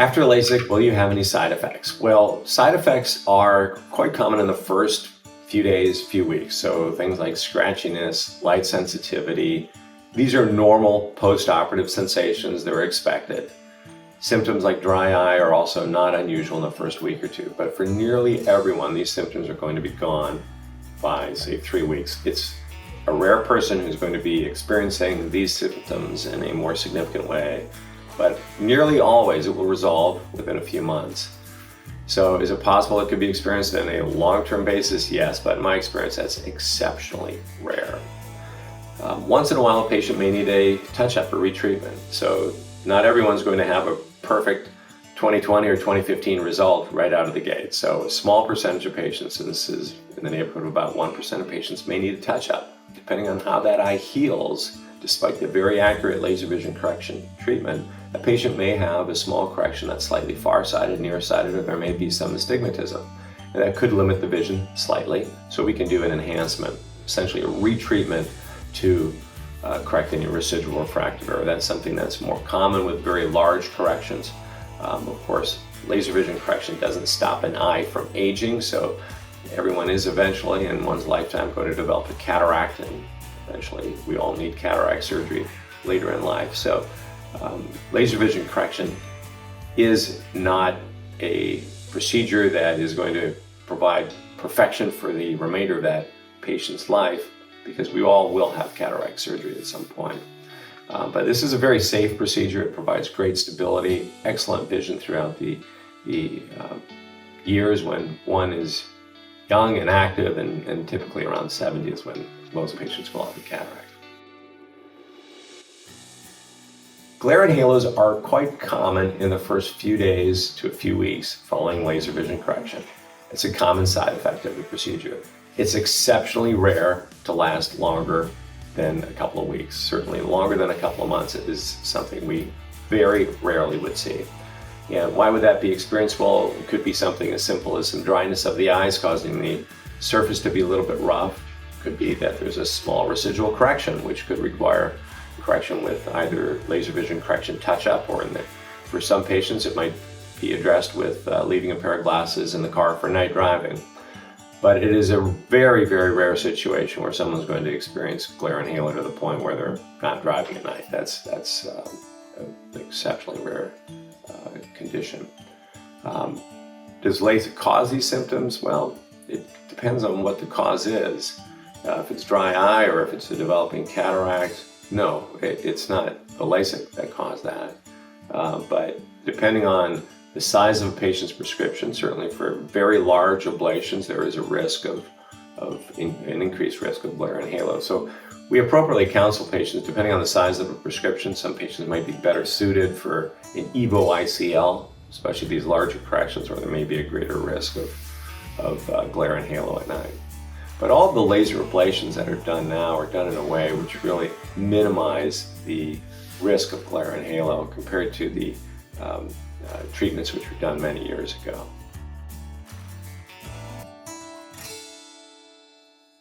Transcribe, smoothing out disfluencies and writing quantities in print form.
After LASIK, will you have any side effects? Well, side effects are quite common in the first few days, few weeks. So things like scratchiness, light sensitivity, these are normal post-operative sensations that are expected. Symptoms like dry eye are also not unusual in the first week or two, but for nearly everyone, these symptoms are going to be gone by, say, 3 weeks. It's a rare person who's going to be experiencing these symptoms in a more significant way, but nearly always it will resolve within a few months. So is it possible it could be experienced on a long-term basis? Yes, but in my experience, that's exceptionally rare. Once in a while, a patient may need a touch-up or retreatment. So not everyone's going to have a perfect 2020 or 2015 result right out of the gate. So a small percentage of patients, and this is in the neighborhood of about 1% of patients, may need a touch-up. Depending on how that eye heals, despite the very accurate laser vision correction treatment, a patient may have a small correction that's slightly far-sighted, nearsighted, or there may be some astigmatism. And that could limit the vision slightly, so we can do an enhancement, essentially a retreatment to correct any residual refractive error. That's something that's more common with very large corrections. Of course, laser vision correction doesn't stop an eye from aging, so everyone is eventually in one's lifetime going to develop a cataract, and eventually we all need cataract surgery later in life. So laser vision correction is not a procedure that is going to provide perfection for the remainder of that patient's life, because we all will have cataract surgery at some point. But this is a very safe procedure. It provides great stability, excellent vision throughout the years when one is young and active, and typically around 70 is when most patients will have a cataract. Glare and halos are quite common in the first few days to a few weeks following laser vision correction. It's a common side effect of the procedure. It's exceptionally rare to last longer than a couple of weeks. Certainly longer than a couple of months is something we very rarely would see. And why would that be experienced? Well, it could be something as simple as some dryness of the eyes causing the surface to be a little bit rough. It could be that there's a small residual correction, which could require correction with either laser vision correction touch-up, or for some patients it might be addressed with leaving a pair of glasses in the car for night driving. But it is a very, very rare situation where someone's going to experience glare and halo to the point where they're not driving at night. That's an exceptionally rare condition. Does LASIK cause these symptoms? Well, it depends on what the cause is. If it's dry eye or if it's a developing cataract, no, it's not the LASIK that caused that. But depending on the size of a patient's prescription, certainly for very large ablations, there is a risk of an increased risk of glare and halo. So we appropriately counsel patients depending on the size of a prescription. Some patients might be better suited for an EVO ICL, especially these larger corrections where there may be a greater risk of glare and halo at night. But all of the laser ablations that are done now are done in a way which really minimize the risk of glare and halo compared to the treatments which were done many years ago.